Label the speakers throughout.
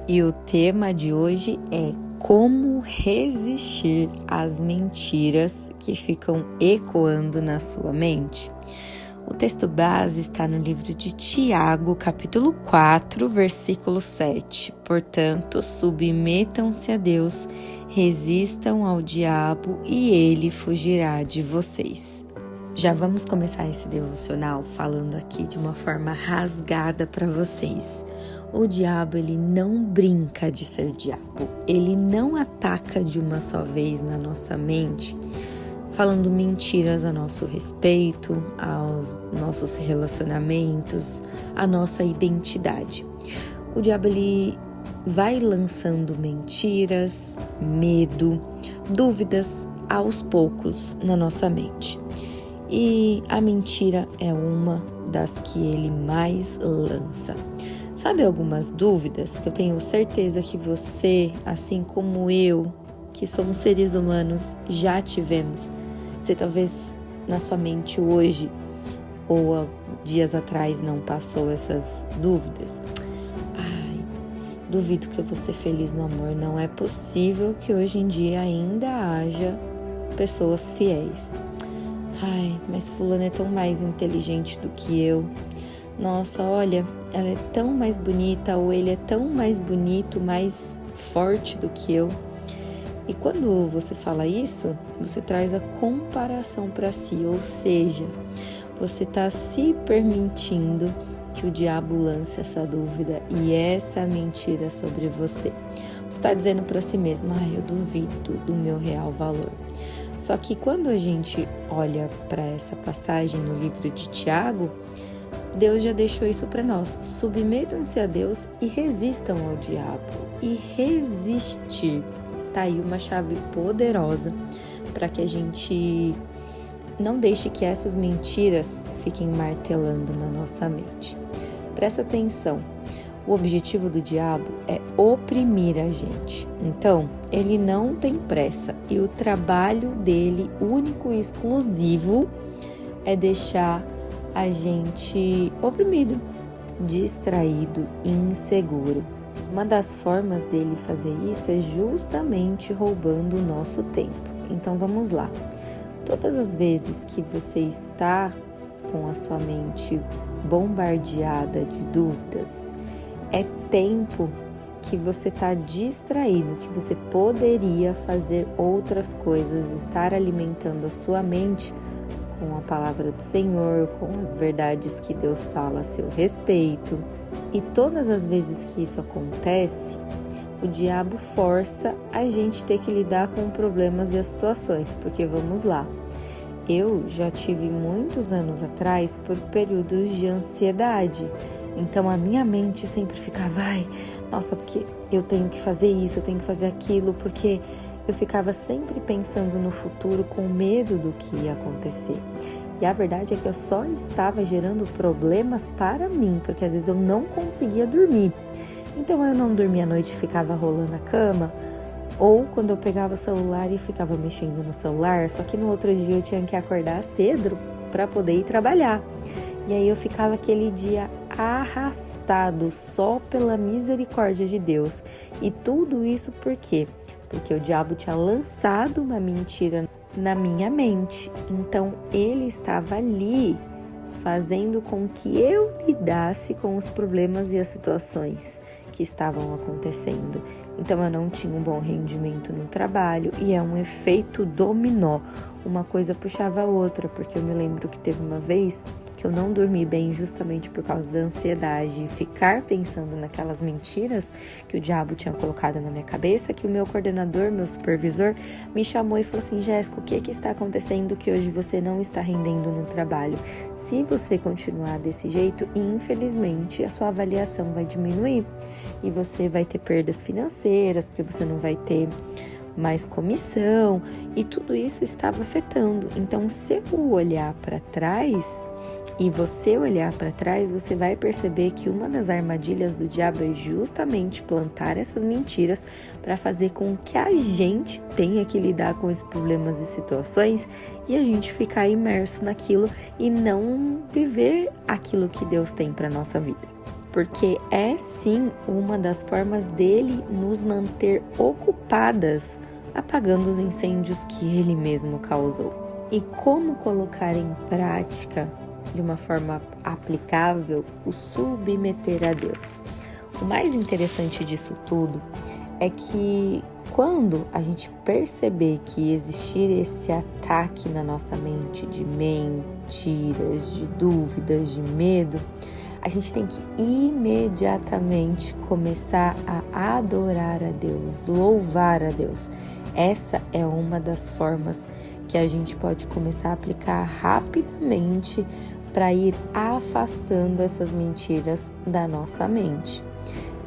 Speaker 1: E o tema de hoje é como resistir às mentiras que ficam ecoando na sua mente. O texto base está no livro de Tiago, capítulo 4, versículo 7. Portanto, submetam-se a Deus, resistam ao diabo e ele fugirá de vocês. Já vamos começar esse devocional falando aqui de uma forma rasgada para vocês. O diabo, ele não brinca de ser diabo. Ele não ataca de uma só vez na nossa mente, falando mentiras a nosso respeito, aos nossos relacionamentos, à nossa identidade. O diabo, ele vai lançando mentiras, medo, dúvidas aos poucos na nossa mente. E a mentira é uma das que ele mais lança. Sabe algumas dúvidas que eu tenho certeza que você, assim como eu, que somos seres humanos, já tivemos? Você talvez na sua mente hoje ou dias atrás não passou essas dúvidas. Duvido que eu vou ser feliz no amor. Não é possível que hoje em dia ainda haja pessoas fiéis. Mas fulano é tão mais inteligente do que eu. Nossa, olha, ela é tão mais bonita, ou ele é tão mais bonito, mais forte do que eu. E quando você fala isso, você traz a comparação para si, ou seja, você está se permitindo que o diabo lance essa dúvida e essa mentira sobre você. Você está dizendo para si mesmo, eu duvido do meu real valor. Só que quando a gente olha para essa passagem no livro de Tiago, Deus já deixou isso para nós. Submetam-se a Deus e resistam ao diabo. E resistir, tá aí uma chave poderosa para que a gente não deixe que essas mentiras fiquem martelando na nossa mente. Presta atenção. O objetivo do diabo é oprimir a gente. Então, ele não tem pressa. E o trabalho dele, único e exclusivo, é deixar a gente oprimido, distraído e inseguro. Uma das formas dele fazer isso é justamente roubando o nosso tempo. Então, vamos lá. Todas as vezes que você está com a sua mente bombardeada de dúvidas, é tempo que você está distraído, que você poderia fazer outras coisas, estar alimentando a sua mente com a palavra do Senhor, com as verdades que Deus fala a seu respeito. E todas as vezes que isso acontece, o diabo força a gente ter que lidar com problemas e as situações, porque vamos lá. Eu já tive muitos anos atrás por períodos de ansiedade. Então a minha mente sempre ficava, porque eu tenho que fazer isso, eu tenho que fazer aquilo, porque eu ficava sempre pensando no futuro com medo do que ia acontecer. E a verdade é que eu só estava gerando problemas para mim, porque às vezes eu não conseguia dormir. Então eu não dormia à noite e ficava rolando a cama, ou quando eu pegava o celular e ficava mexendo no celular, só que no outro dia eu tinha que acordar cedo para poder ir trabalhar. E aí eu ficava aquele dia arrastado só pela misericórdia de Deus. E tudo isso por quê? Porque o diabo tinha lançado uma mentira na minha mente. Então ele estava ali fazendo com que eu lidasse com os problemas e as situações que estavam acontecendo. Então eu não tinha um bom rendimento no trabalho e é um efeito dominó. Uma coisa puxava a outra, porque eu me lembro que teve uma vez que eu não dormi bem justamente por causa da ansiedade e ficar pensando naquelas mentiras que o diabo tinha colocado na minha cabeça, que o meu coordenador, meu supervisor, me chamou e falou assim, Jéssica, o que está acontecendo que hoje você não está rendendo no trabalho? Se você continuar desse jeito, infelizmente, a sua avaliação vai diminuir e você vai ter perdas financeiras, porque você não vai ter mais comissão, e tudo isso estava afetando. Então, se eu olhar para trás e você olhar para trás, você vai perceber que uma das armadilhas do diabo é justamente plantar essas mentiras para fazer com que a gente tenha que lidar com esses problemas e situações e a gente ficar imerso naquilo e não viver aquilo que Deus tem para nossa vida. porque é sim uma das formas dele nos manter ocupadas, apagando os incêndios que ele mesmo causou. E como colocar em prática, de uma forma aplicável, o submeter a Deus? O mais interessante disso tudo é que quando a gente perceber que existir esse ataque na nossa mente de mentiras, de dúvidas, de medo, a gente tem que imediatamente começar a adorar a Deus, louvar a Deus. Essa é uma das formas que a gente pode começar a aplicar rapidamente para ir afastando essas mentiras da nossa mente.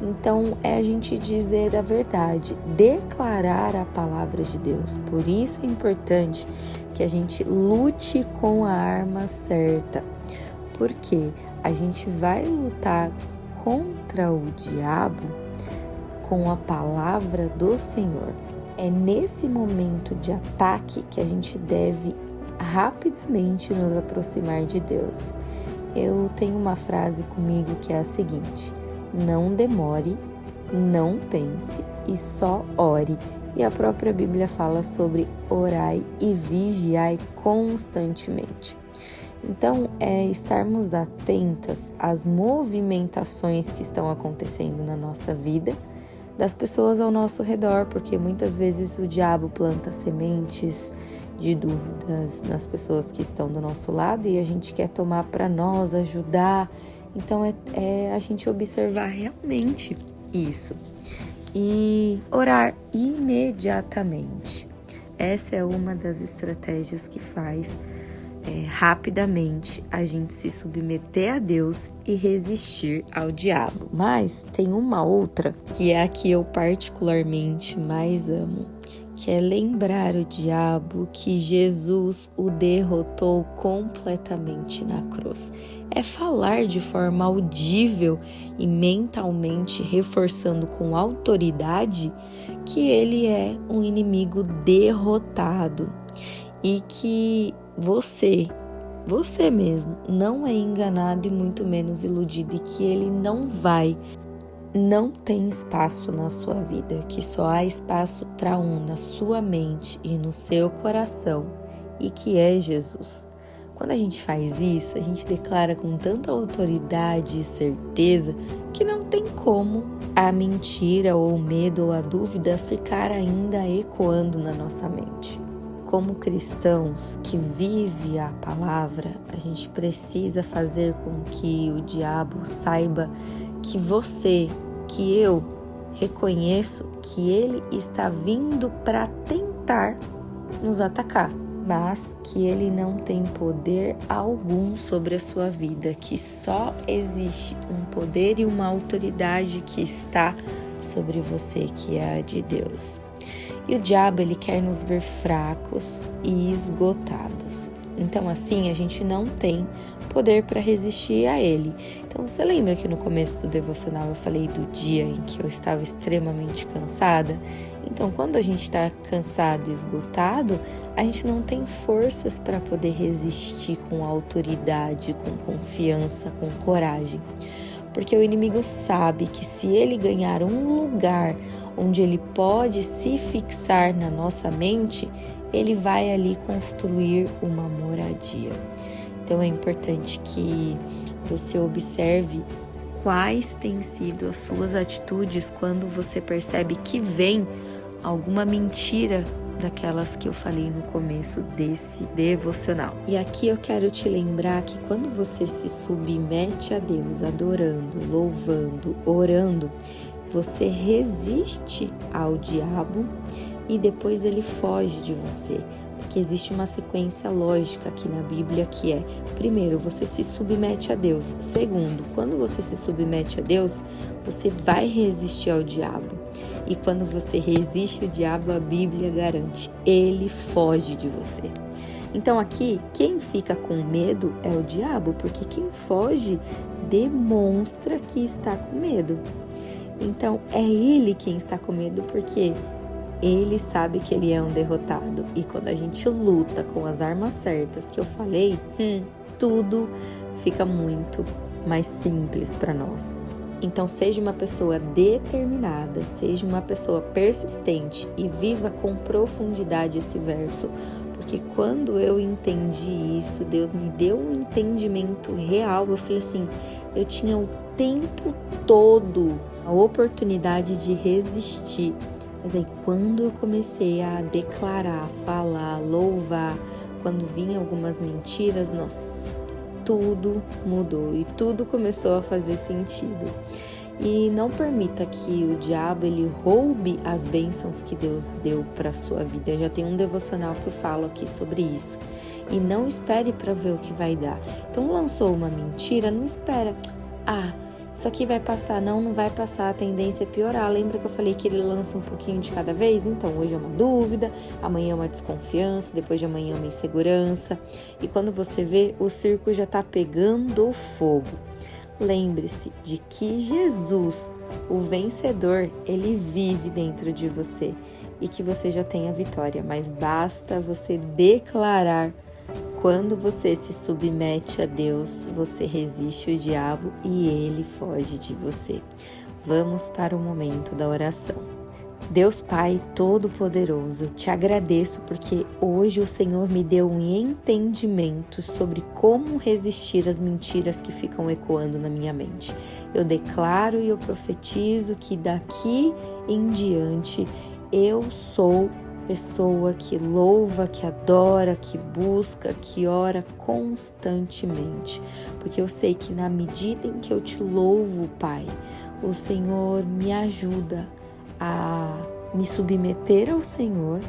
Speaker 1: Então, é a gente dizer a verdade, declarar a palavra de Deus. Por isso é importante que a gente lute com a arma certa, porque a gente vai lutar contra o diabo com a palavra do Senhor. É nesse momento de ataque que a gente deve rapidamente nos aproximar de Deus. Eu tenho uma frase comigo que é a seguinte: não demore, não pense e só ore. E a própria Bíblia fala sobre orai e vigiai constantemente. Então, é estarmos atentas às movimentações que estão acontecendo na nossa vida, das pessoas ao nosso redor, porque muitas vezes o diabo planta sementes de dúvidas nas pessoas que estão do nosso lado e a gente quer tomar para nós, ajudar. Então é a gente observar realmente isso e orar imediatamente. Essa é uma das estratégias que faz rapidamente a gente se submeter a Deus e resistir ao diabo. Mas tem uma outra que é a que eu particularmente mais amo, que é lembrar o diabo que Jesus o derrotou completamente na cruz. É falar de forma audível e mentalmente reforçando com autoridade que ele é um inimigo derrotado e que você mesmo não é enganado e muito menos iludido, e que ele não tem espaço na sua vida, que só há espaço para na sua mente e no seu coração, e que é Jesus. Quando a gente faz isso, a gente declara com tanta autoridade e certeza que não tem como a mentira ou o medo ou a dúvida ficar ainda ecoando na nossa mente. Como cristãos que vivem a palavra, a gente precisa fazer com que o diabo saiba que eu reconheço que ele está vindo para tentar nos atacar, mas que ele não tem poder algum sobre a sua vida, que só existe um poder e uma autoridade que está sobre você, que é a de Deus. E o diabo, ele quer nos ver fracos e esgotados. Então, assim, a gente não tem poder para resistir a ele. Então, você lembra que no começo do devocional eu falei do dia em que eu estava extremamente cansada? Então, quando a gente está cansado e esgotado, a gente não tem forças para poder resistir com autoridade, com confiança, com coragem. Porque o inimigo sabe que se ele ganhar um lugar onde ele pode se fixar na nossa mente, ele vai ali construir uma moradia. Então é importante que você observe quais têm sido as suas atitudes quando você percebe que vem alguma mentira daquelas que eu falei no começo desse devocional. E aqui eu quero te lembrar que quando você se submete a Deus, adorando, louvando, orando, você resiste ao diabo e depois ele foge de você. Porque existe uma sequência lógica aqui na Bíblia que é: primeiro, você se submete a Deus. Segundo, quando você se submete a Deus, você vai resistir ao diabo. E quando você resiste ao diabo, a Bíblia garante, ele foge de você. Então aqui, quem fica com medo é o diabo, porque quem foge demonstra que está com medo. Então é ele quem está com medo, porque ele sabe que ele é um derrotado. E quando a gente luta com as armas certas que eu falei, tudo fica muito mais simples para nós. Então, seja uma pessoa determinada, seja uma pessoa persistente e viva com profundidade esse verso, porque quando eu entendi isso, Deus me deu um entendimento real. Eu falei assim, eu tinha o tempo todo a oportunidade de resistir. Mas aí quando eu comecei a declarar, falar, louvar, quando vinham algumas mentiras, nossa, tudo mudou e tudo começou a fazer sentido. E não permita que o diabo ele roube as bênçãos que Deus deu para sua vida. Eu já tenho um devocional que eu falo aqui sobre isso. E não espere para ver o que vai dar. Então lançou uma mentira, não espera. Isso aqui vai passar. Não vai passar. A tendência é piorar. Lembra que eu falei que ele lança um pouquinho de cada vez? Então hoje é uma dúvida, amanhã é uma desconfiança, depois de amanhã é uma insegurança. E quando você vê, o circo já está pegando fogo. Lembre-se de que Jesus, o vencedor, ele vive dentro de você e que você já tem a vitória, mas basta você declarar. Quando você se submete a Deus, você resiste o diabo e ele foge de você. Vamos para o momento da oração. Deus Pai Todo-Poderoso, te agradeço porque hoje o Senhor me deu um entendimento sobre como resistir às mentiras que ficam ecoando na minha mente. Eu declaro e eu profetizo que daqui em diante eu sou pessoa que louva, que adora, que busca, que ora constantemente. Porque eu sei que na medida em que eu te louvo, Pai, o Senhor me ajuda a me submeter ao Senhor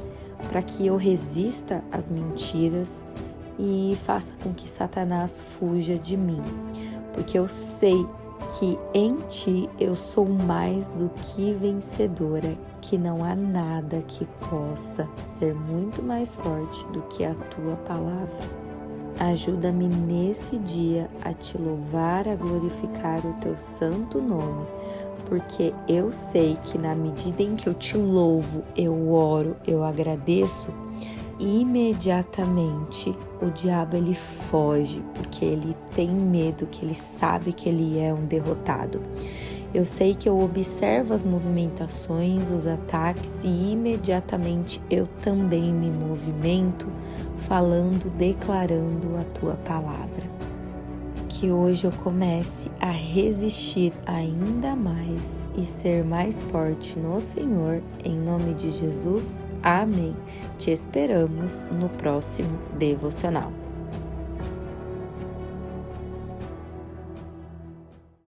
Speaker 1: para que eu resista às mentiras e faça com que Satanás fuja de mim, porque eu sei que em Ti eu sou mais do que vencedora, que não há nada que possa ser muito mais forte do que a Tua palavra. Ajuda-me nesse dia a Te louvar, a glorificar o Teu santo nome, porque eu sei que na medida em que eu te louvo, eu oro, eu agradeço, imediatamente o diabo ele foge, porque ele tem medo, que ele sabe que ele é um derrotado. Eu sei que eu observo as movimentações, os ataques e imediatamente eu também me movimento, falando, declarando a Tua palavra. Que hoje eu comece a resistir ainda mais e ser mais forte no Senhor, em nome de Jesus. Amém. Te esperamos no próximo devocional.